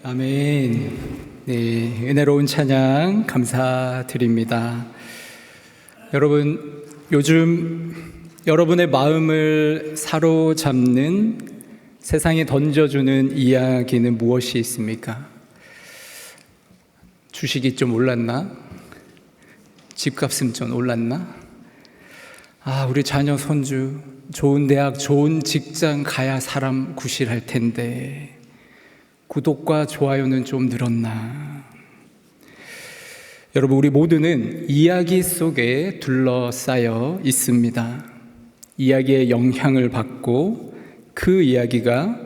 아멘. 네, 은혜로운 찬양 감사드립니다. 여러분, 요즘 여러분의 마음을 사로잡는 세상에 던져주는 이야기는 무엇이 있습니까? 주식이 좀 올랐나? 집값은 좀 올랐나? 우리 자녀 손주 좋은 대학, 좋은 직장 가야 사람 구실할 텐데 구독과 좋아요는 좀 늘었나? 여러분, 우리 모두는 이야기 속에 둘러싸여 있습니다. 이야기의 영향을 받고 그 이야기가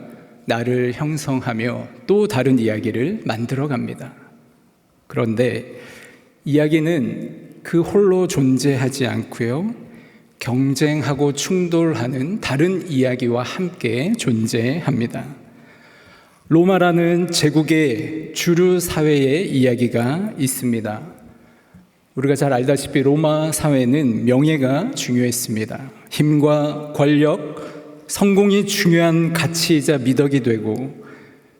나를 형성하며 또 다른 이야기를 만들어갑니다. 그런데 이야기는 그 홀로 존재하지 않고요, 경쟁하고 충돌하는 다른 이야기와 함께 존재합니다. 로마라는 제국의 주류 사회의 이야기가 있습니다. 우리가 잘 알다시피 로마 사회는 명예가 중요했습니다. 힘과 권력, 성공이 중요한 가치이자 미덕이 되고,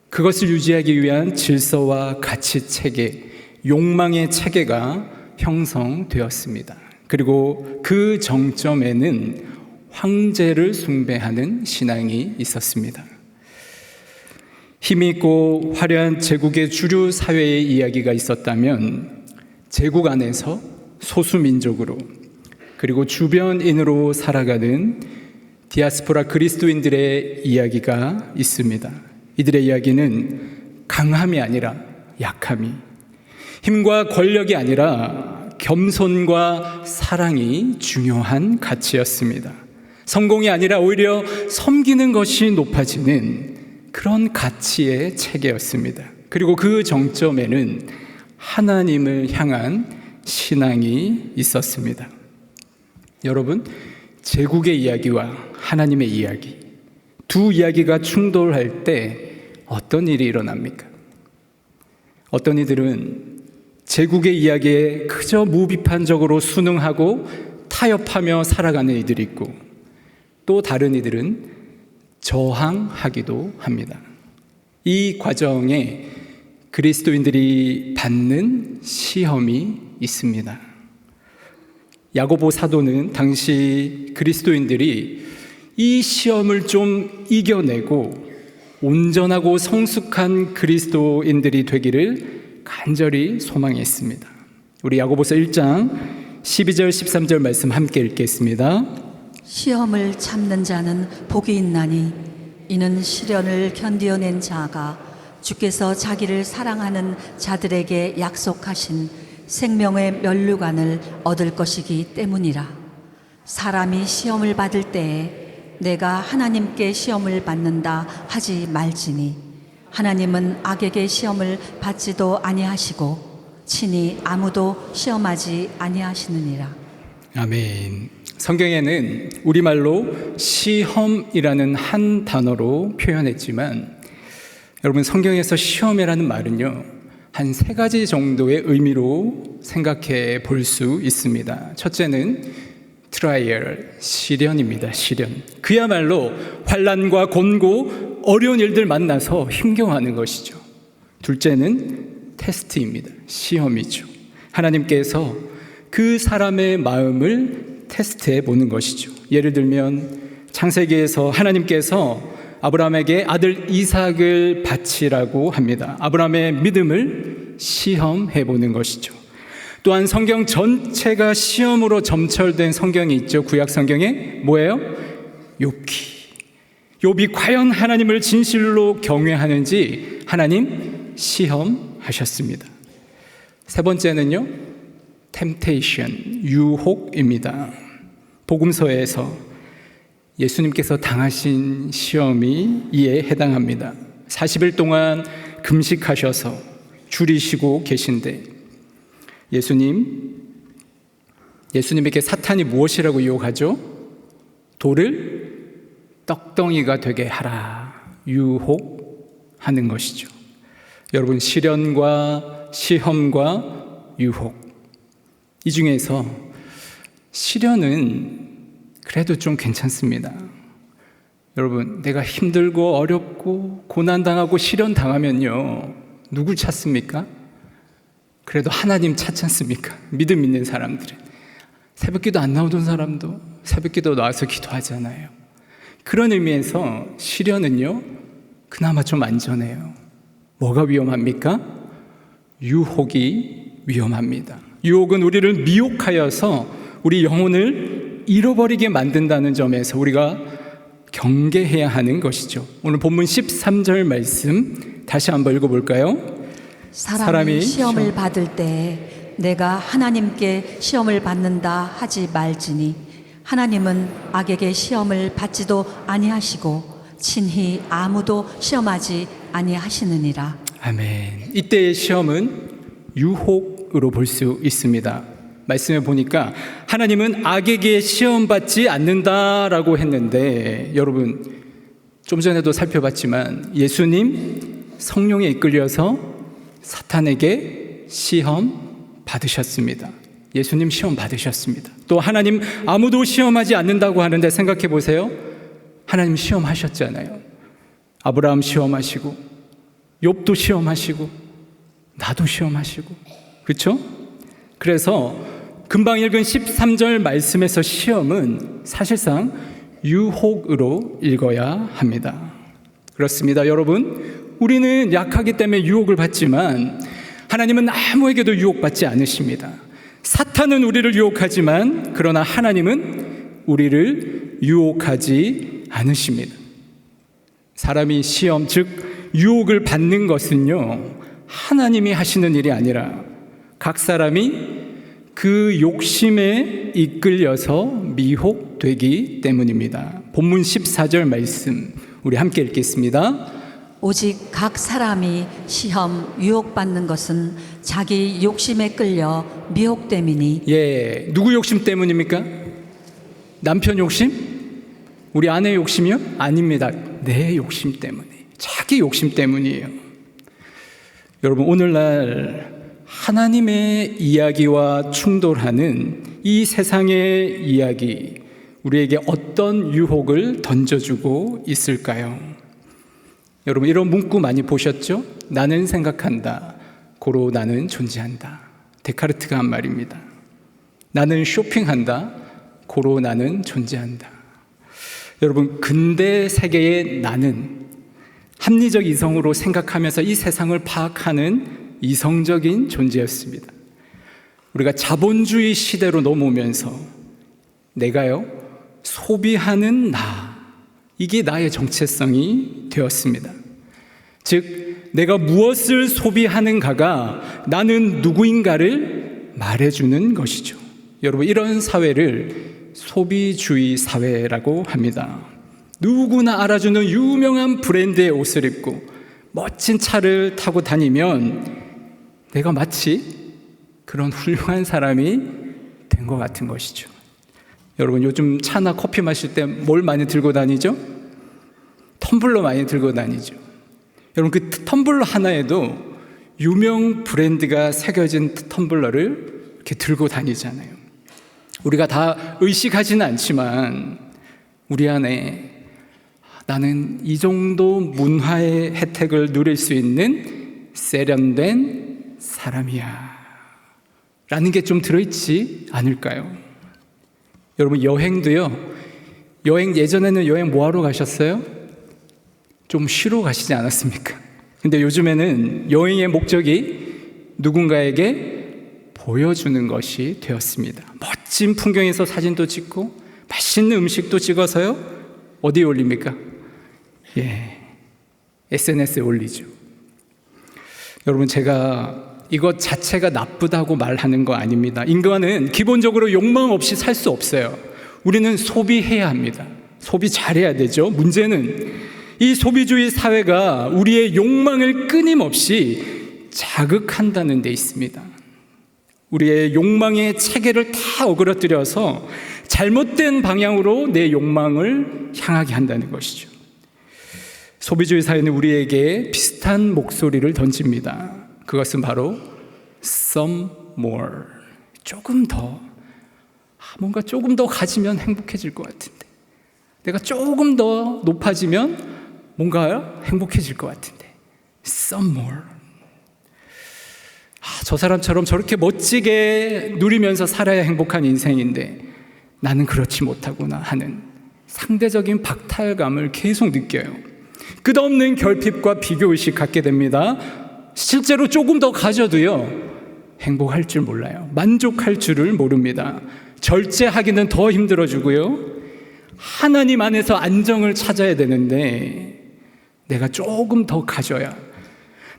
그것을 유지하기 위한 질서와 가치 체계, 욕망의 체계가 형성되었습니다. 그리고 그 정점에는 황제를 숭배하는 신앙이 있었습니다. 힘있고 화려한 제국의 주류 사회의 이야기가 있었다면, 제국 안에서 소수민족으로 그리고 주변인으로 살아가는 디아스포라 그리스도인들의 이야기가 있습니다. 이들의 이야기는 강함이 아니라 약함이, 힘과 권력이 아니라 겸손과 사랑이 중요한 가치였습니다. 성공이 아니라 오히려 섬기는 것이 높아지는 그런 가치의 체계였습니다. 그리고 그 정점에는 하나님을 향한 신앙이 있었습니다. 여러분, 제국의 이야기와 하나님의 이야기, 두 이야기가 충돌할 때 어떤 일이 일어납니까? 어떤 이들은 제국의 이야기에 그저 무비판적으로 순응하고 타협하며 살아가는 이들이 있고, 또 다른 이들은 저항하기도 합니다. 이 과정에 그리스도인들이 받는 시험이 있습니다. 야고보 사도는 당시 그리스도인들이 이 시험을 좀 이겨내고 온전하고 성숙한 그리스도인들이 되기를 간절히 소망했습니다. 우리 야고보서 1장 12절 13절 말씀 함께 읽겠습니다. 시험을 참는 자는 복이 있나니 이는 시련을 견디어낸 자가 주께서 자기를 사랑하는 자들에게 약속하신 생명의 면류관을 얻을 것이기 때문이라. 사람이 시험을 받을 때에 내가 하나님께 시험을 받는다 하지 말지니 하나님은 악에게 시험을 받지도 아니하시고 친히 아무도 시험하지 아니하시느니라. 아멘. 성경에는 우리말로 시험이라는 한 단어로 표현했지만, 여러분, 성경에서 시험이라는 말은요, 한 세 가지 정도의 의미로 생각해 볼 수 있습니다. 첫째는 트라이얼, 시련입니다. 시련. 그야말로 환난과 곤고, 어려운 일들 만나서 힘겨워하는 것이죠. 둘째는 테스트입니다. 시험이죠. 하나님께서 그 사람의 마음을 테스트해 보는 것이죠. 예를 들면 창세기에서 하나님께서 아브라함에게 아들 이삭을 바치라고 합니다. 아브라함의 믿음을 시험해 보는 것이죠. 또한 성경 전체가 시험으로 점철된 성경이 있죠. 구약 성경에 뭐예요? 욥이 과연 하나님을 진실로 경외하는지 하나님 시험하셨습니다. 세 번째는요, 템테이션, 유혹입니다. 복음서에서 예수님께서 당하신 시험이 이에 해당합니다. 40일 동안 금식하셔서 줄이시고 계신데 예수님에게 사탄이 무엇이라고 유혹하죠? 돌을 떡덩이가 되게 하라, 유혹하는 것이죠. 여러분, 시련과 시험과 유혹, 이 중에서 시련은 그래도 좀 괜찮습니다. 여러분, 내가 힘들고 어렵고 고난당하고 시련당하면요, 누굴 찾습니까? 그래도 하나님 찾지 않습니까? 믿음 있는 사람들은. 새벽기도 안 나오던 사람도 새벽기도 나와서 기도하잖아요. 그런 의미에서 시련은요, 그나마 좀 안전해요. 뭐가 위험합니까? 유혹이 위험합니다. 유혹은 우리를 미혹하여서 우리 영혼을 잃어버리게 만든다는 점에서 우리가 경계해야 하는 것이죠. 오늘 본문 13절 말씀 다시 한번 읽어볼까요? 사람이 시험을 받을 때 내가 하나님께 시험을 받는다 하지 말지니 하나님은 악에게 시험을 받지도 아니하시고 친히 아무도 시험하지 아니하시느니라. 아멘. 이때의 시험은 유혹으로 볼 수 있습니다. 말씀에 보니까 하나님은 악에게 시험받지 않는다라고 했는데, 여러분 좀 전에도 살펴봤지만 예수님 성령에 이끌려서 사탄에게 시험 받으셨습니다. 예수님 시험 받으셨습니다. 또 하나님 아무도 시험하지 않는다고 하는데 생각해 보세요. 하나님 시험하셨잖아요. 아브라함 시험하시고 욥도 시험하시고 나도 시험하시고, 그렇죠? 그래서 금방 읽은 13절 말씀에서 시험은 사실상 유혹으로 읽어야 합니다. 그렇습니다. 여러분, 우리는 약하기 때문에 유혹을 받지만 하나님은 아무에게도 유혹받지 않으십니다. 사탄은 우리를 유혹하지만 그러나 하나님은 우리를 유혹하지 않으십니다. 사람이 시험, 즉 유혹을 받는 것은요, 하나님이 하시는 일이 아니라 각 사람이 그 욕심에 이끌려서 미혹되기 때문입니다. 본문 14절 말씀 우리 함께 읽겠습니다. 오직 각 사람이 시험 유혹받는 것은 자기 욕심에 끌려 미혹됨이니. 예, 누구 욕심 때문입니까? 남편 욕심? 우리 아내 욕심이요? 아닙니다. 내 욕심 때문에, 자기 욕심 때문이에요. 여러분, 오늘날 하나님의 이야기와 충돌하는 이 세상의 이야기, 우리에게 어떤 유혹을 던져주고 있을까요? 여러분, 이런 문구 많이 보셨죠? 나는 생각한다, 고로 나는 존재한다. 데카르트가 한 말입니다. 나는 쇼핑한다, 고로 나는 존재한다. 여러분, 근대 세계의 나는 합리적 이성으로 생각하면서 이 세상을 파악하는 이성적인 존재였습니다. 우리가 자본주의 시대로 넘어오면서 내가요, 소비하는 나, 이게 나의 정체성이 되었습니다. 즉, 내가 무엇을 소비하는가가 나는 누구인가를 말해주는 것이죠. 여러분, 이런 사회를 소비주의 사회라고 합니다. 누구나 알아주는 유명한 브랜드의 옷을 입고 멋진 차를 타고 다니면 내가 마치 그런 훌륭한 사람이 된 것 같은 것이죠. 여러분, 요즘 차나 커피 마실 때 뭘 많이 들고 다니죠? 텀블러 많이 들고 다니죠. 여러분, 그 텀블러 하나에도 유명 브랜드가 새겨진 텀블러를 이렇게 들고 다니잖아요. 우리가 다 의식하지는 않지만 우리 안에 나는 이 정도 문화의 혜택을 누릴 수 있는 세련된 사람이야 라는 게 좀 들어있지 않을까요? 여러분, 여행도요, 여행 예전에는 여행 뭐하러 가셨어요? 좀 쉬러 가시지 않았습니까? 근데 요즘에는 여행의 목적이 누군가에게 보여주는 것이 되었습니다. 멋진 풍경에서 사진도 찍고 맛있는 음식도 찍어서요, 어디에 올립니까? 예, SNS에 올리죠. 여러분, 제가 이것 자체가 나쁘다고 말하는 거 아닙니다. 인간은 기본적으로 욕망 없이 살 수 없어요. 우리는 소비해야 합니다. 소비 잘해야 되죠. 문제는 이 소비주의 사회가 우리의 욕망을 끊임없이 자극한다는 데 있습니다. 우리의 욕망의 체계를 다 어그러뜨려서 잘못된 방향으로 내 욕망을 향하게 한다는 것이죠. 소비주의 사회는 우리에게 비슷한 목소리를 던집니다. 그것은 바로 some more, 조금 더, 뭔가 조금 더 가지면 행복해질 것 같은데, 내가 조금 더 높아지면 뭔가 행복해질 것 같은데, some more. 저 사람처럼 저렇게 멋지게 누리면서 살아야 행복한 인생인데 나는 그렇지 못하구나 하는 상대적인 박탈감을 계속 느껴요. 끝없는 결핍과 비교의식 갖게 됩니다. 실제로 조금 더 가져도요, 행복할 줄 몰라요. 만족할 줄을 모릅니다. 절제하기는 더 힘들어지고요, 하나님 안에서 안정을 찾아야 되는데 내가 조금 더 가져야,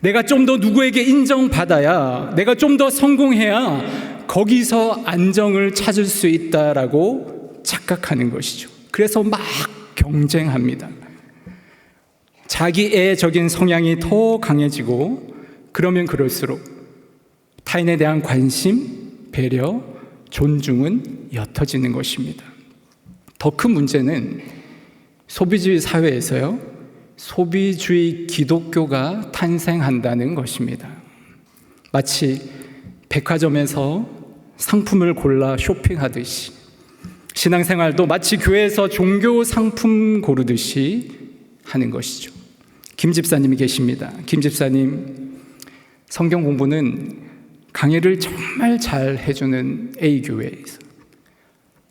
내가 좀 더 누구에게 인정받아야, 내가 좀 더 성공해야 거기서 안정을 찾을 수 있다라고 착각하는 것이죠. 그래서 막 경쟁합니다. 자기애적인 성향이 더 강해지고, 그러면 그럴수록 타인에 대한 관심, 배려, 존중은 옅어지는 것입니다. 더 큰 문제는 소비주의 사회에서요, 소비주의 기독교가 탄생한다는 것입니다. 마치 백화점에서 상품을 골라 쇼핑하듯이, 신앙생활도 마치 교회에서 종교 상품 고르듯이 하는 것이죠. 김 집사님이 계십니다. 김 집사님 성경 공부는 강의를 정말 잘 해주는 A교회에서,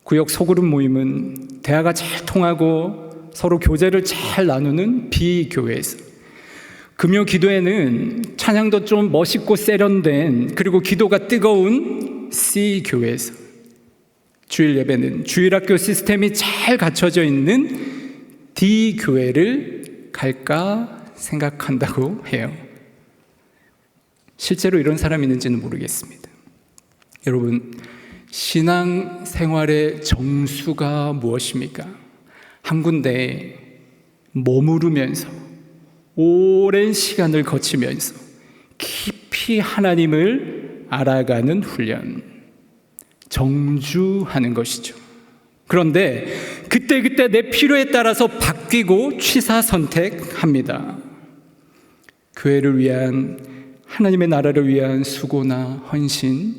구역 소그룹 모임은 대화가 잘 통하고 서로 교제를 잘 나누는 B교회에서, 금요 기도회는 찬양도 좀 멋있고 세련된, 그리고 기도가 뜨거운 C교회에서, 주일 예배는 주일학교 시스템이 잘 갖춰져 있는 D교회를 갈까 생각한다고 해요. 실제로 이런 사람이 있는지는 모르겠습니다. 여러분, 신앙생활의 정수가 무엇입니까? 한 군데에 머무르면서 오랜 시간을 거치면서 깊이 하나님을 알아가는 훈련, 정주하는 것이죠. 그런데 그때그때 내 필요에 따라서 바뀌고 취사 선택합니다. 교회를 위한, 하나님의 나라를 위한 수고나 헌신,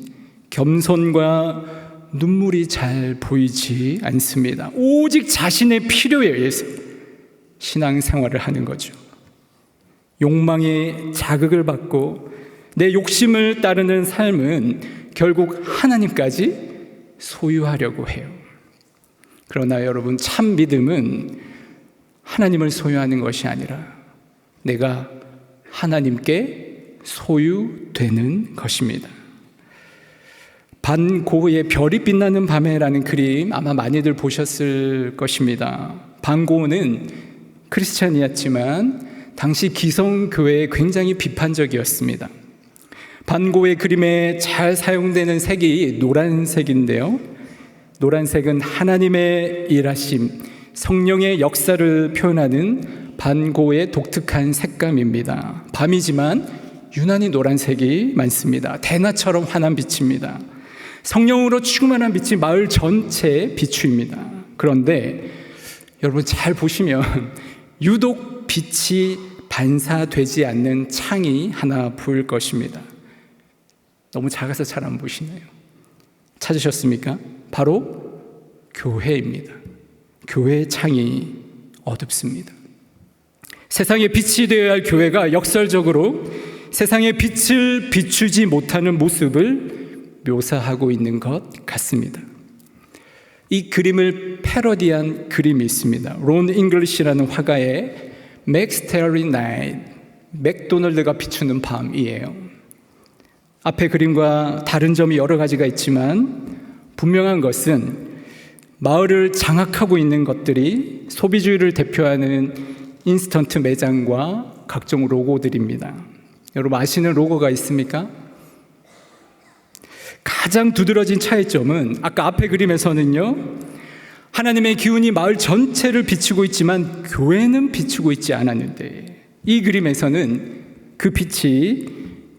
겸손과 눈물이 잘 보이지 않습니다. 오직 자신의 필요에 의해서 신앙생활을 하는 거죠. 욕망에 자극을 받고 내 욕심을 따르는 삶은 결국 하나님까지 소유하려고 해요. 그러나 여러분, 참 믿음은 하나님을 소유하는 것이 아니라 내가 하나님께 소유되는 것입니다. 반고흐의 별이 빛나는 밤에라는 그림 아마 많이들 보셨을 것입니다. 반고흐는 크리스찬이었지만 당시 기성교회에 굉장히 비판적이었습니다. 반고흐의 그림에 잘 사용되는 색이 노란색인데요, 노란색은 하나님의 일하심, 성령의 역사를 표현하는 반고흐의 독특한 색감입니다. 밤이지만 유난히 노란색이 많습니다. 대낮처럼 환한 빛입니다. 성령으로 충만한 빛이 마을 전체에 비추입니다. 그런데 여러분 잘 보시면 유독 빛이 반사되지 않는 창이 하나 보일 것입니다. 너무 작아서 잘 안 보시나요? 찾으셨습니까? 바로 교회입니다. 교회의 창이 어둡습니다. 세상의 빛이 되어야 할 교회가 역설적으로 세상의 빛을 비추지 못하는 모습을 묘사하고 있는 것 같습니다. 이 그림을 패러디한 그림이 있습니다. 론 잉글리시라는 화가의 맥 스테리 나잇, 맥도널드가 비추는 밤이에요. 앞에 그림과 다른 점이 여러 가지가 있지만 분명한 것은 마을을 장악하고 있는 것들이 소비주의를 대표하는 인스턴트 매장과 각종 로고들입니다. 여러분 아시는 로고가 있습니까? 가장 두드러진 차이점은 아까 앞에 그림에서는요, 하나님의 기운이 마을 전체를 비추고 있지만 교회는 비추고 있지 않았는데, 이 그림에서는 그 빛이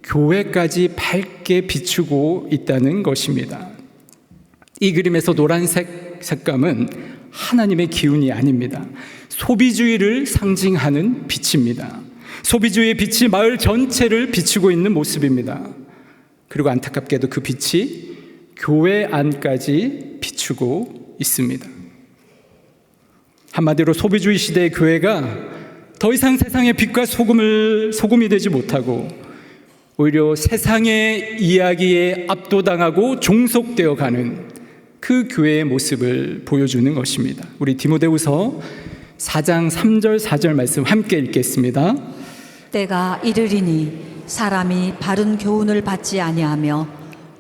교회까지 밝게 비추고 있다는 것입니다. 이 그림에서 노란색 색감은 하나님의 기운이 아닙니다. 소비주의를 상징하는 빛입니다. 소비주의의 빛이 마을 전체를 비추고 있는 모습입니다. 그리고 안타깝게도 그 빛이 교회 안까지 비추고 있습니다. 한마디로 소비주의 시대의 교회가 더 이상 세상의 빛과 소금이 되지 못하고 오히려 세상의 이야기에 압도당하고 종속되어 가는 그 교회의 모습을 보여주는 것입니다. 우리 디모데후서 4장 3절 4절 말씀 함께 읽겠습니다. 때가 이르리니 사람이 바른 교훈을 받지 아니하며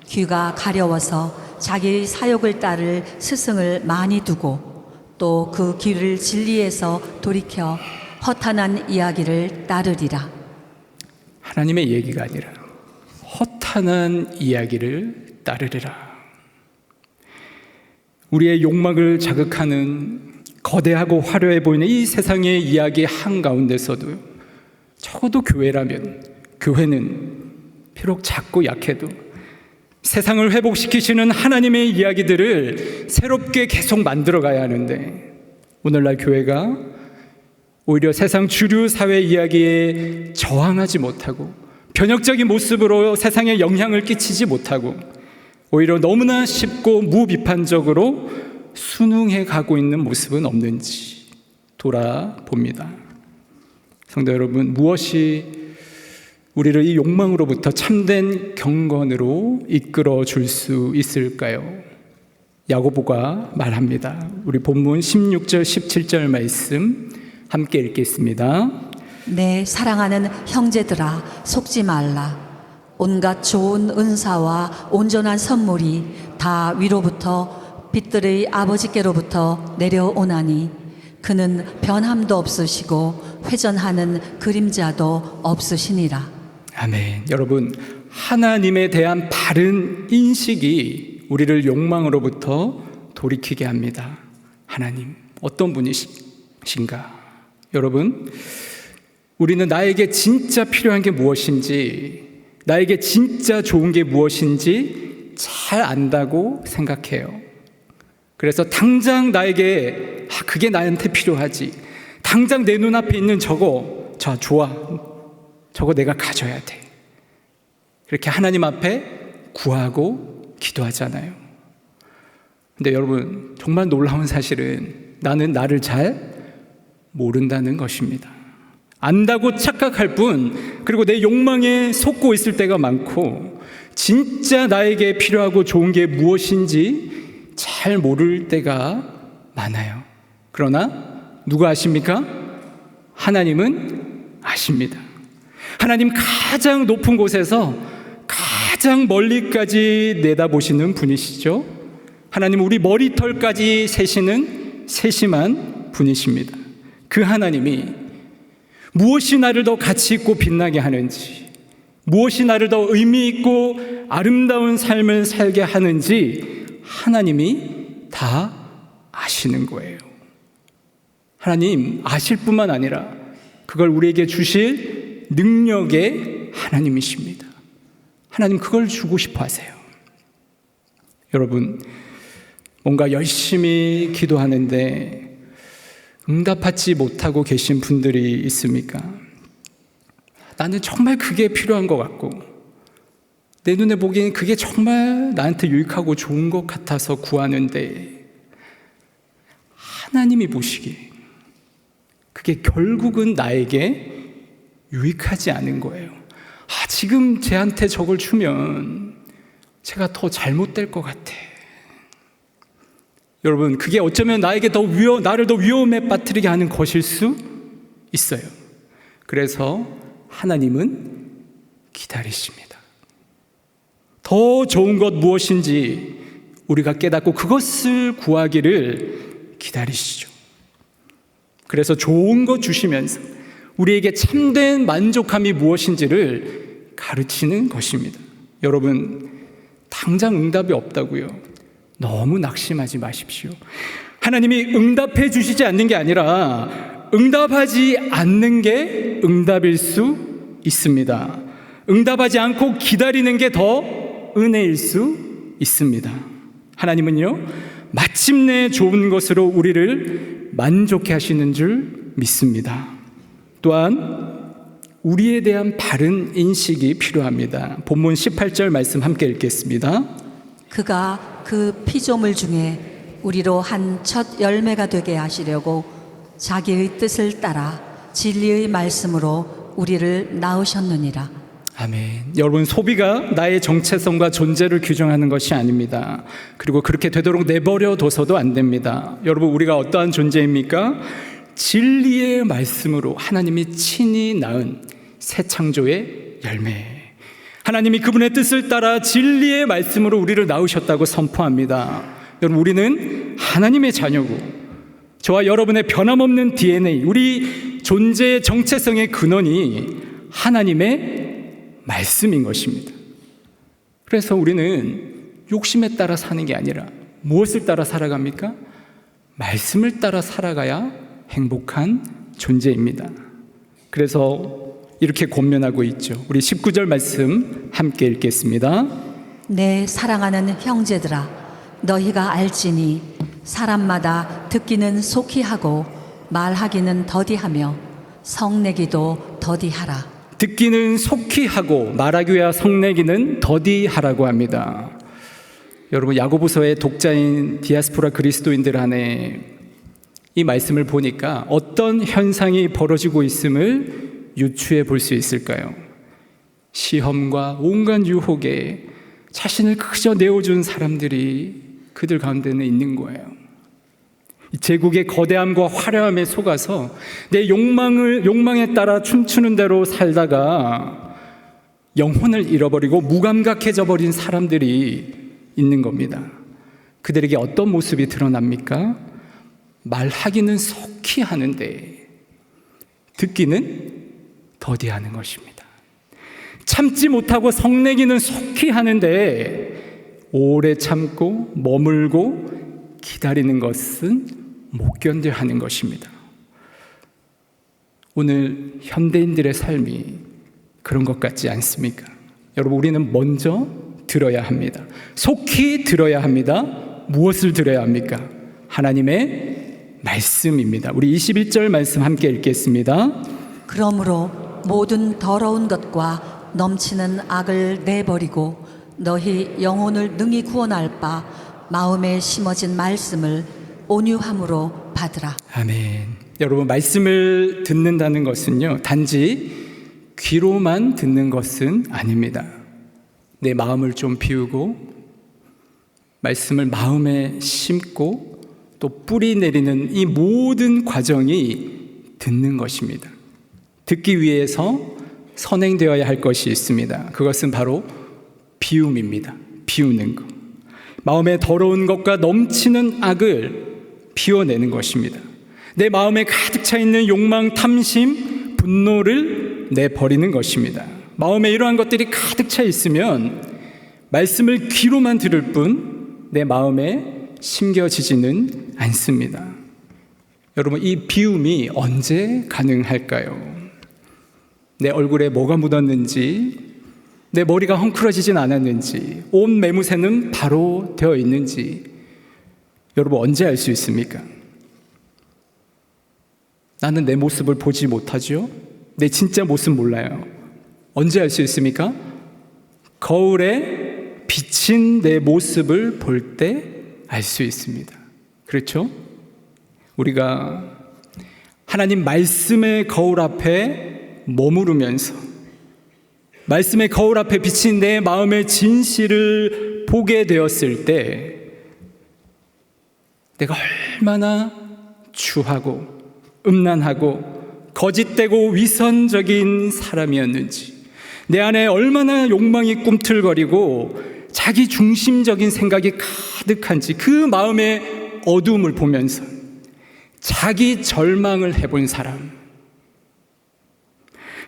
귀가 가려워서 자기 사욕을 따를 스승을 많이 두고 또 그 귀를 진리에서 돌이켜 허탄한 이야기를 따르리라. 하나님의 얘기가 아니라 허탄한 이야기를 따르리라. 우리의 욕망을 자극하는 거대하고 화려해 보이는 이 세상의 이야기 한가운데서도 적어도 교회는 비록 작고 약해도 세상을 회복시키시는 하나님의 이야기들을 새롭게 계속 만들어가야 하는데, 오늘날 교회가 오히려 세상 주류 사회 이야기에 저항하지 못하고 변혁적인 모습으로 세상에 영향을 끼치지 못하고 오히려 너무나 쉽고 무비판적으로 순응해 가고 있는 모습은 없는지 돌아봅니다. 성도 여러분, 무엇이 우리를 이 욕망으로부터 참된 경건으로 이끌어 줄 수 있을까요? 야고보가 말합니다. 우리 본문 16절 17절 말씀 함께 읽겠습니다. 내 사랑하는 형제들아, 속지 말라. 온갖 좋은 은사와 온전한 선물이 다 위로부터 빛들의 아버지께로부터 내려오나니 그는 변함도 없으시고 회전하는 그림자도 없으시니라. 아멘. 여러분, 하나님에 대한 바른 인식이 우리를 욕망으로부터 돌이키게 합니다. 하나님 어떤 분이신가? 여러분, 우리는 나에게 진짜 필요한 게 무엇인지, 나에게 진짜 좋은 게 무엇인지 잘 안다고 생각해요. 그래서 당장 나에게 그게 나한테 필요하지, 당장 내 눈앞에 있는 저거 좋아, 저거 내가 가져야 돼, 그렇게 하나님 앞에 구하고 기도하잖아요. 근데 여러분, 정말 놀라운 사실은 나는 나를 잘 모른다는 것입니다. 안다고 착각할 뿐, 그리고 내 욕망에 속고 있을 때가 많고 진짜 나에게 필요하고 좋은 게 무엇인지 잘 모를 때가 많아요. 그러나 누가 아십니까? 하나님은 아십니다. 하나님 가장 높은 곳에서 가장 멀리까지 내다보시는 분이시죠. 하나님 우리 머리털까지 세시는 세심한 분이십니다. 그 하나님이 무엇이 나를 더 가치 있고 빛나게 하는지, 무엇이 나를 더 의미 있고 아름다운 삶을 살게 하는지 하나님이 다 아시는 거예요. 하나님 아실 뿐만 아니라 그걸 우리에게 주실 능력의 하나님이십니다. 하나님 그걸 주고 싶어 하세요. 여러분, 뭔가 열심히 기도하는데 응답받지 못하고 계신 분들이 있습니까? 나는 정말 그게 필요한 것 같고 내 눈에 보기엔 그게 정말 나한테 유익하고 좋은 것 같아서 구하는데 하나님이 보시기에 그게 결국은 나에게 유익하지 않은 거예요. 지금 쟤한테 저걸 주면 제가 더 잘못될 것 같아. 여러분, 그게 어쩌면 나를 더 위험에 빠뜨리게 하는 것일 수 있어요. 그래서 하나님은 기다리십니다. 더 좋은 것 무엇인지 우리가 깨닫고 그것을 구하기를 기다리시죠. 그래서 좋은 것 주시면서 우리에게 참된 만족함이 무엇인지를 가르치는 것입니다. 여러분, 당장 응답이 없다고요? 너무 낙심하지 마십시오. 하나님이 응답해 주시지 않는 게 아니라 응답하지 않는 게 응답일 수 있습니다. 응답하지 않고 기다리는 게 더 은혜일 수 있습니다. 하나님은요, 마침내 좋은 것으로 우리를 만족해 하시는 줄 믿습니다. 또한 우리에 대한 바른 인식이 필요합니다. 본문 18절 말씀 함께 읽겠습니다. 그가 그 피조물 중에 우리로 한 첫 열매가 되게 하시려고 자기의 뜻을 따라 진리의 말씀으로 우리를 낳으셨느니라. 아멘. 여러분, 소비가 나의 정체성과 존재를 규정하는 것이 아닙니다. 그리고 그렇게 되도록 내버려 둬서도 안 됩니다. 여러분, 우리가 어떠한 존재입니까? 진리의 말씀으로 하나님이 친히 낳은 새 창조의 열매. 하나님이 그분의 뜻을 따라 진리의 말씀으로 우리를 낳으셨다고 선포합니다. 여러분, 우리는 하나님의 자녀고, 저와 여러분의 변함없는 DNA, 우리 존재의 정체성의 근원이 하나님의 말씀인 것입니다. 그래서 우리는 욕심에 따라 사는 게 아니라 무엇을 따라 살아갑니까? 말씀을 따라 살아가야 행복한 존재입니다. 그래서 이렇게 권면하고 있죠. 우리 19절 말씀 함께 읽겠습니다. 내 사랑하는 형제들아, 너희가 알지니 사람마다 듣기는 속히 하고 말하기는 더디하며 성내기도 더디하라. 듣기는 속히 하고 말하기와 성내기는 더디하라고 합니다. 여러분, 야고보서의 독자인 디아스포라 그리스도인들 안에 이 말씀을 보니까 어떤 현상이 벌어지고 있음을 유추해 볼 수 있을까요? 시험과 온갖 유혹에 자신을 그저 내어준 사람들이 그들 가운데는 있는 거예요. 제국의 거대함과 화려함에 속아서 내 욕망에 따라 춤추는 대로 살다가 영혼을 잃어버리고 무감각해져 버린 사람들이 있는 겁니다. 그들에게 어떤 모습이 드러납니까? 말하기는 속히 하는데 듣기는 더디하는 것입니다. 참지 못하고 성내기는 속히 하는데 오래 참고 머물고 기다리는 것은 못 견뎌 하는 것입니다. 오늘 현대인들의 삶이 그런 것 같지 않습니까? 여러분, 우리는 먼저 들어야 합니다. 속히 들어야 합니다. 무엇을 들어야 합니까? 하나님의 말씀입니다. 우리 21절 말씀 함께 읽겠습니다. 그러므로 모든 더러운 것과 넘치는 악을 내버리고 너희 영혼을 능히 구원할 바 마음에 심어진 말씀을 온유함으로 받으라. 아멘. 여러분, 말씀을 듣는다는 것은요, 단지 귀로만 듣는 것은 아닙니다. 내 마음을 좀 비우고 말씀을 마음에 심고 또 뿌리 내리는 이 모든 과정이 듣는 것입니다. 듣기 위해서 선행되어야 할 것이 있습니다. 그것은 바로 비움입니다. 비우는 것. 마음에 더러운 것과 넘치는 악을 비워내는 것입니다. 내 마음에 가득 차 있는 욕망, 탐심, 분노를 내버리는 것입니다. 마음에 이러한 것들이 가득 차 있으면 말씀을 귀로만 들을 뿐 내 마음에 심겨지지는 않습니다. 여러분, 이 비움이 언제 가능할까요? 내 얼굴에 뭐가 묻었는지, 내 머리가 헝클어지진 않았는지, 옷 매무새는 바로 되어 있는지 여러분, 언제 알 수 있습니까? 나는 내 모습을 보지 못하죠? 내 진짜 모습 몰라요. 언제 알 수 있습니까? 거울에 비친 내 모습을 볼 때 알 수 있습니다. 그렇죠? 우리가 하나님 말씀의 거울 앞에 머무르면서 말씀의 거울 앞에 비친 내 마음의 진실을 보게 되었을 때 내가 얼마나 추하고 음란하고 거짓되고 위선적인 사람이었는지, 내 안에 얼마나 욕망이 꿈틀거리고 자기 중심적인 생각이 가득한지, 그 마음의 어두움을 보면서 자기 절망을 해본 사람,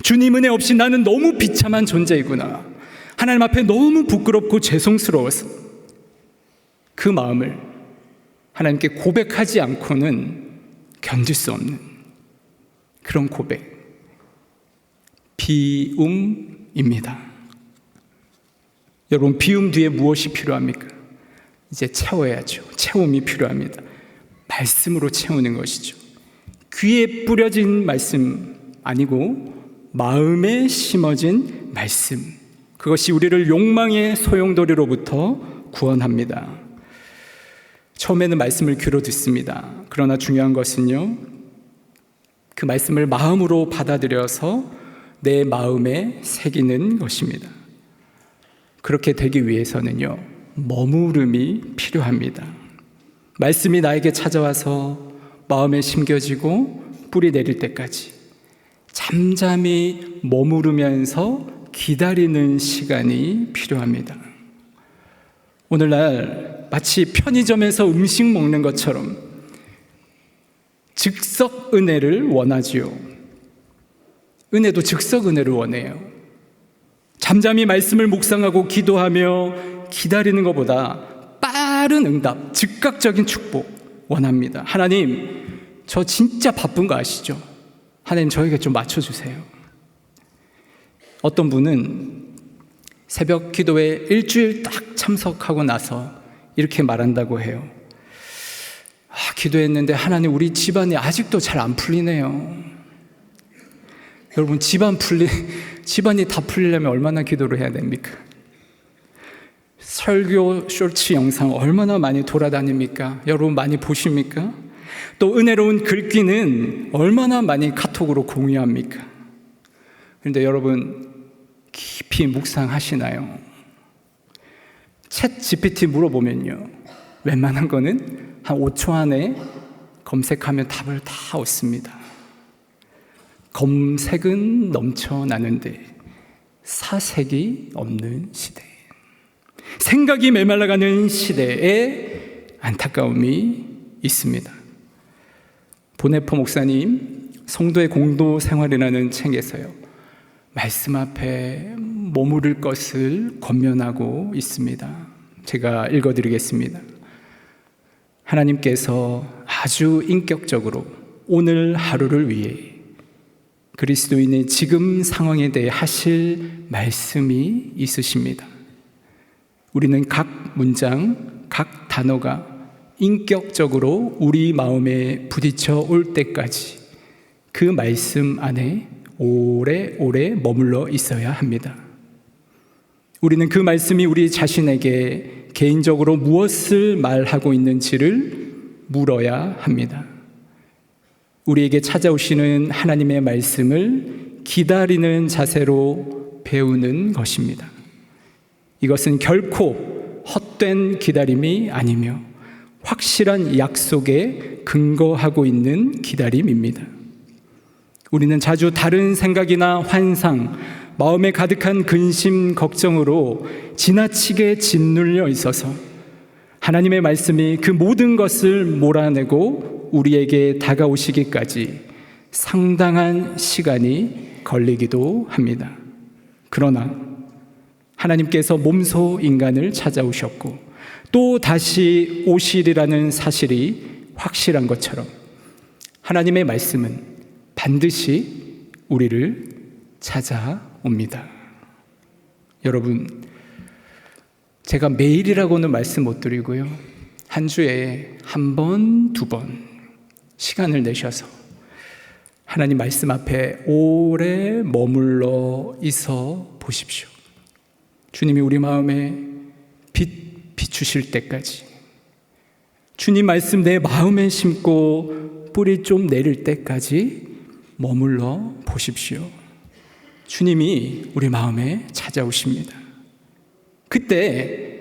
주님 은혜 없이 나는 너무 비참한 존재이구나, 하나님 앞에 너무 부끄럽고 죄송스러워서 그 마음을 하나님께 고백하지 않고는 견딜 수 없는 그런 고백, 비움입니다. 여러분, 비움 뒤에 무엇이 필요합니까? 이제 채워야죠. 채움이 필요합니다. 말씀으로 채우는 것이죠. 귀에 뿌려진 말씀 아니고 마음에 심어진 말씀, 그것이 우리를 욕망의 소용돌이로부터 구원합니다. 처음에는 말씀을 귀로 듣습니다. 그러나 중요한 것은요, 그 말씀을 마음으로 받아들여서 내 마음에 새기는 것입니다. 그렇게 되기 위해서는요, 머무름이 필요합니다. 말씀이 나에게 찾아와서 마음에 심겨지고 뿌리 내릴 때까지 잠잠히 머무르면서 기다리는 시간이 필요합니다. 오늘날 마치 편의점에서 음식 먹는 것처럼 즉석 은혜를 원하지요. 은혜도 즉석 은혜를 원해요. 잠잠히 말씀을 묵상하고 기도하며 기다리는 것보다 빠른 응답, 즉각적인 축복 원합니다. 하나님, 저 진짜 바쁜 거 아시죠? 하나님, 저에게 좀 맞춰주세요. 어떤 분은 새벽 기도에 일주일 딱 참석하고 나서 이렇게 말한다고 해요. 기도했는데 하나님, 우리 집안이 아직도 잘 안 풀리네요. 여러분, 집안이 다 풀리려면 얼마나 기도를 해야 됩니까? 설교 쇼츠 영상 얼마나 많이 돌아다닙니까? 여러분 많이 보십니까? 또 은혜로운 글귀는 얼마나 많이 카톡으로 공유합니까? 그런데 여러분 깊이 묵상하시나요? 챗 GPT 물어보면요, 웬만한 거는 한 5초 안에 검색하면 답을 다 얻습니다. 검색은 넘쳐나는데 사색이 없는 시대, 생각이 메말라가는 시대에 안타까움이 있습니다. 보네포 목사님 성도의 공도 생활이라는 책에서요, 말씀 앞에 머무를 것을 권면하고 있습니다. 제가 읽어드리겠습니다. 하나님께서 아주 인격적으로 오늘 하루를 위해 그리스도인의 지금 상황에 대해 하실 말씀이 있으십니다. 우리는 각 문장, 각 단어가 인격적으로 우리 마음에 부딪혀 올 때까지 그 말씀 안에 오래오래 머물러 있어야 합니다. 우리는 그 말씀이 우리 자신에게 개인적으로 무엇을 말하고 있는지를 물어야 합니다. 우리에게 찾아오시는 하나님의 말씀을 기다리는 자세로 배우는 것입니다. 이것은 결코 헛된 기다림이 아니며 확실한 약속에 근거하고 있는 기다림입니다. 우리는 자주 다른 생각이나 환상, 마음에 가득한 근심, 걱정으로 지나치게 짓눌려 있어서 하나님의 말씀이 그 모든 것을 몰아내고 우리에게 다가오시기까지 상당한 시간이 걸리기도 합니다. 그러나 하나님께서 몸소 인간을 찾아오셨고 또 다시 오시리라는 사실이 확실한 것처럼 하나님의 말씀은 반드시 우리를 찾아옵니다. 여러분, 제가 매일이라고는 말씀 못 드리고요, 한 주에 한 번, 두 번 시간을 내셔서 하나님 말씀 앞에 오래 머물러 있어 보십시오. 주님이 우리 마음에 비추실 때까지, 주님 말씀 내 마음에 심고 뿌리 좀 내릴 때까지 머물러 보십시오. 주님이 우리 마음에 찾아오십니다. 그때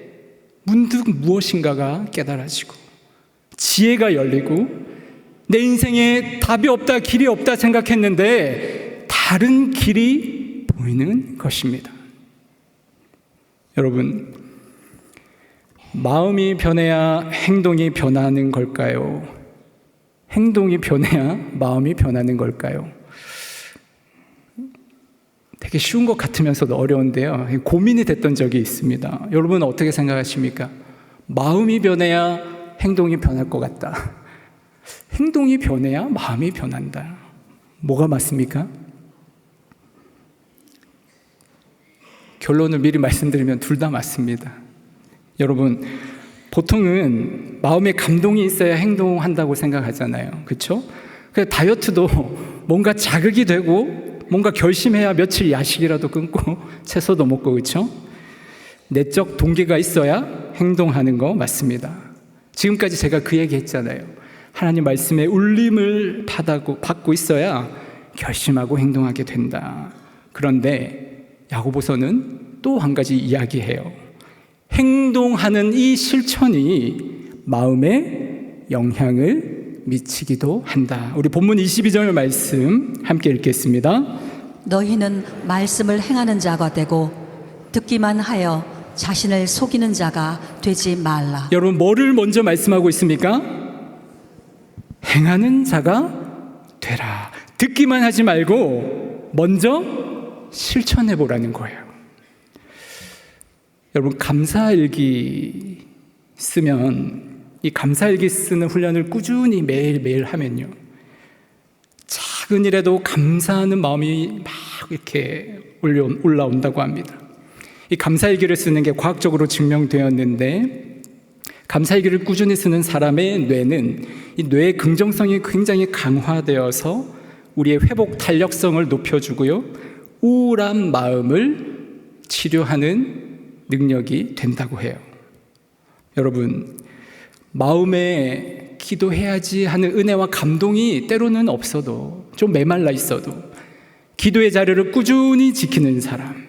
문득 무엇인가가 깨달아지고 지혜가 열리고 내 인생에 답이 없다, 길이 없다 생각했는데 다른 길이 보이는 것입니다. 여러분, 마음이 변해야 행동이 변하는 걸까요? 행동이 변해야 마음이 변하는 걸까요? 되게 쉬운 것 같으면서도 어려운데요, 고민이 됐던 적이 있습니다. 여러분 어떻게 생각하십니까? 마음이 변해야 행동이 변할 것 같다, 행동이 변해야 마음이 변한다. 뭐가 맞습니까? 결론을 미리 말씀드리면 둘 다 맞습니다. 여러분, 보통은 마음에 감동이 있어야 행동한다고 생각하잖아요. 그렇죠? 그래서 다이어트도 뭔가 자극이 되고 뭔가 결심해야 며칠 야식이라도 끊고 채소도 먹고, 그렇죠? 내적 동기가 있어야 행동하는 거 맞습니다. 지금까지 제가 그 얘기 했잖아요. 하나님 말씀에 울림을 받고 있어야 결심하고 행동하게 된다. 그런데 야고보서는 또 한 가지 이야기해요. 행동하는 이 실천이 마음에 영향을 미치기도 한다. 우리 본문 22절 말씀 함께 읽겠습니다. 너희는 말씀을 행하는 자가 되고 듣기만 하여 자신을 속이는 자가 되지 말라. 여러분, 뭐를 먼저 말씀하고 있습니까? 행하는 자가 되라. 듣기만 하지 말고 먼저 실천해 보라는 거예요. 여러분, 감사일기 쓰면 이 감사일기 쓰는 훈련을 꾸준히 매일매일 하면요, 작은 일에도 감사하는 마음이 막 이렇게 올라온다고 합니다. 이 감사일기를 쓰는 게 과학적으로 증명되었는데, 감사일기를 꾸준히 쓰는 사람의 뇌는 이 뇌의 긍정성이 굉장히 강화되어서 우리의 회복 탄력성을 높여주고요, 우울한 마음을 치료하는 능력이 된다고 해요. 여러분, 마음에 기도해야지 하는 은혜와 감동이 때로는 없어도, 좀 메말라 있어도 기도의 자리를 꾸준히 지키는 사람,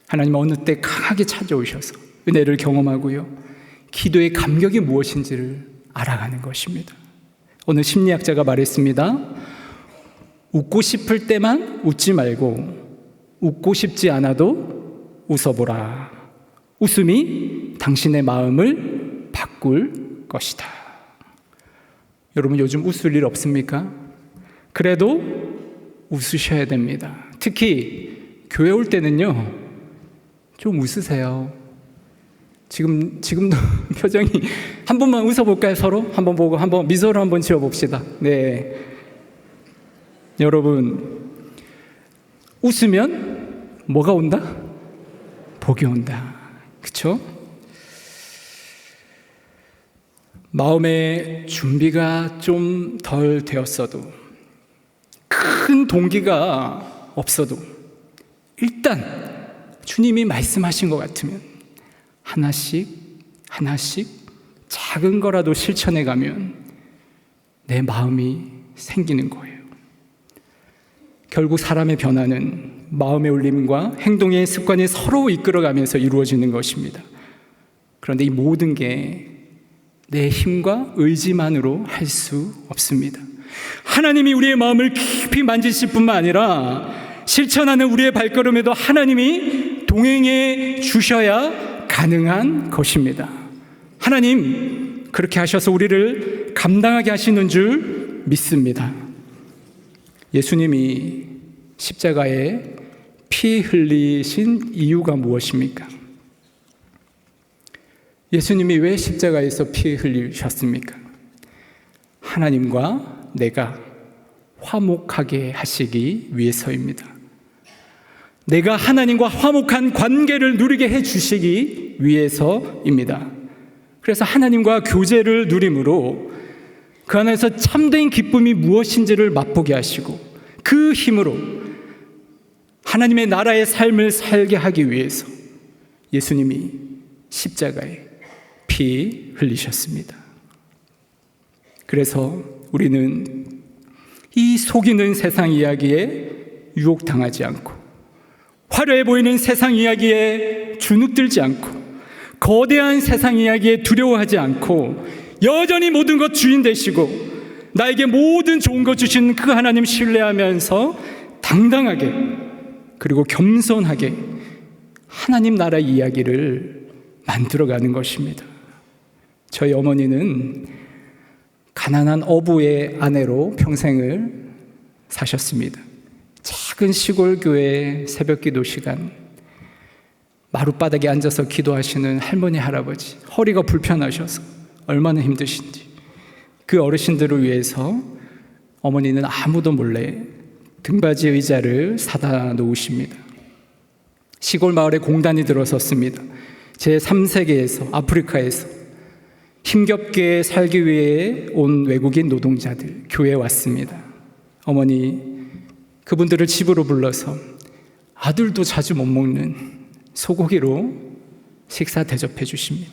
하나님 어느 때 강하게 찾아오셔서 은혜를 경험하고요, 기도의 감격이 무엇인지를 알아가는 것입니다. 오늘 심리학자가 말했습니다. 웃고 싶을 때만 웃지 말고 웃고 싶지 않아도 웃어보라. 웃음이 당신의 마음을 바꿀 것이다. 여러분, 요즘 웃을 일 없습니까? 그래도 웃으셔야 됩니다. 특히 교회 올 때는요, 좀 웃으세요. 지금도 표정이, 한 번만 웃어볼까요? 서로 한번 보고 한번 미소를 한번 지어봅시다. 네, 여러분, 웃으면 뭐가 온다? 복이 온다. 그렇죠? 마음의 준비가 좀 덜 되었어도, 큰 동기가 없어도, 일단 주님이 말씀하신 것 같으면 하나씩 작은 거라도 실천해 가면 내 마음이 생기는 거예요. 결국 사람의 변화는 마음의 울림과 행동의 습관이 서로 이끌어가면서 이루어지는 것입니다. 그런데 이 모든 게 내 힘과 의지만으로 할 수 없습니다. 하나님이 우리의 마음을 깊이 만지실 뿐만 아니라 실천하는 우리의 발걸음에도 하나님이 동행해 주셔야 가능한 것입니다. 하나님, 그렇게 하셔서 우리를 감당하게 하시는 줄 믿습니다. 예수님이 십자가에 피 흘리신 이유가 무엇입니까? 예수님이 왜 십자가에서 피 흘리셨습니까? 하나님과 내가 화목하게 하시기 위해서입니다. 내가 하나님과 화목한 관계를 누리게 해주시기 위해서입니다. 그래서 하나님과 교제를 누림으로 그 안에서 참된 기쁨이 무엇인지를 맛보게 하시고, 그 힘으로 하나님의 나라의 삶을 살게 하기 위해서 예수님이 십자가에 피 흘리셨습니다. 그래서 우리는 이 속이는 세상 이야기에 유혹당하지 않고, 화려해 보이는 세상 이야기에 주눅들지 않고, 거대한 세상 이야기에 두려워하지 않고, 여전히 모든 것 주인 되시고 나에게 모든 좋은 것 주신 그 하나님 신뢰하면서 당당하게, 그리고 겸손하게 하나님 나라 이야기를 만들어가는 것입니다. 저희 어머니는 가난한 어부의 아내로 평생을 사셨습니다. 작은 시골 교회 새벽 기도 시간, 마룻바닥에 앉아서 기도하시는 할머니, 할아버지, 허리가 불편하셔서 얼마나 힘드신지 그 어르신들을 위해서 어머니는 아무도 몰래 등받이 의자를 사다 놓으십니다. 시골 마을에 공단이 들어섰습니다. 제3세계에서, 아프리카에서 힘겹게 살기 위해 온 외국인 노동자들 교회에 왔습니다. 어머니, 그분들을 집으로 불러서 아들도 자주 못 먹는 소고기로 식사 대접해 주십니다.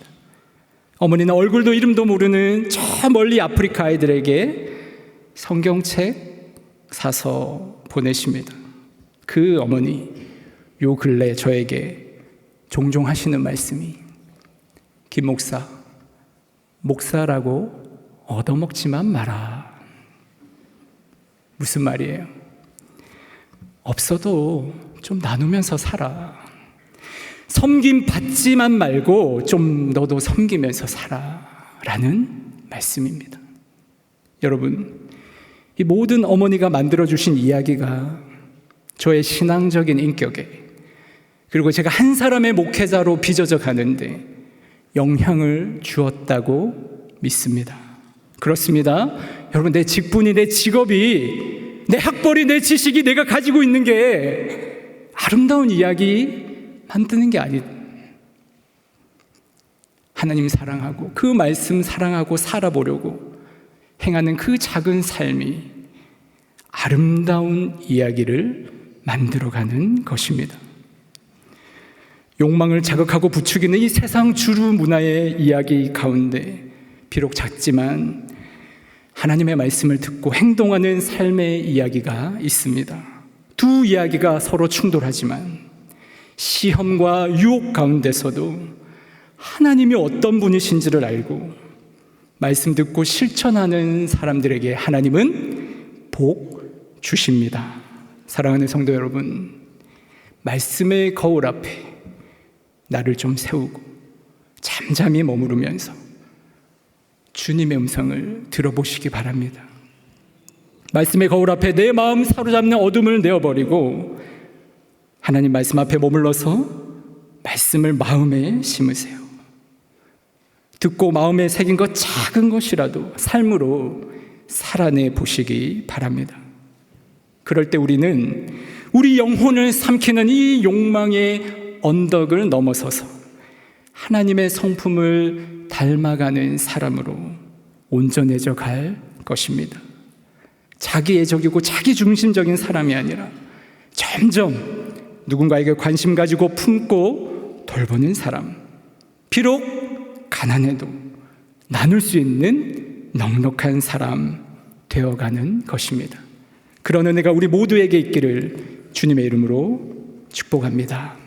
어머니는 얼굴도 이름도 모르는 저 멀리 아프리카 아이들에게 성경책 사서 보내십니다. 그 어머니, 요 근래 저에게 종종 하시는 말씀이, 김 목사, 목사라고 얻어먹지만 마라. 무슨 말이에요? 없어도 좀 나누면서 살아. 섬김 받지만 말고 좀 너도 섬기면서 살아. 라는 말씀입니다. 여러분, 이 모든 어머니가 만들어주신 이야기가 저의 신앙적인 인격에, 그리고 제가 한 사람의 목회자로 빚어져 가는데 영향을 주었다고 믿습니다. 그렇습니다. 여러분, 내 직분이, 내 직업이, 내 학벌이, 내 지식이, 내가 가지고 있는 게 아름다운 이야기 만드는 게 아니다. 하나님 사랑하고 그 말씀 사랑하고 살아보려고 행하는 그 작은 삶이 아름다운 이야기를 만들어가는 것입니다. 욕망을 자극하고 부추기는 이 세상 주류 문화의 이야기 가운데 비록 작지만 하나님의 말씀을 듣고 행동하는 삶의 이야기가 있습니다. 두 이야기가 서로 충돌하지만 시험과 유혹 가운데서도 하나님이 어떤 분이신지를 알고 말씀 듣고 실천하는 사람들에게 하나님은 복 주십니다. 사랑하는 성도 여러분, 말씀의 거울 앞에 나를 좀 세우고 잠잠히 머무르면서 주님의 음성을 들어보시기 바랍니다. 말씀의 거울 앞에 내 마음 사로잡는 어둠을 내어버리고 하나님 말씀 앞에 머물러서 말씀을 마음에 심으세요. 듣고 마음에 새긴 것 작은 것이라도 삶으로 살아내 보시기 바랍니다. 그럴 때 우리는 우리 영혼을 삼키는 이 욕망의 언덕을 넘어서서 하나님의 성품을 닮아가는 사람으로 온전해져 갈 것입니다. 자기애적이고 자기중심적인 사람이 아니라 점점 누군가에게 관심 가지고 품고 돌보는 사람, 비록 가난해도 나눌 수 있는 넉넉한 사람 되어가는 것입니다. 그런 은혜가 우리 모두에게 있기를 주님의 이름으로 축복합니다.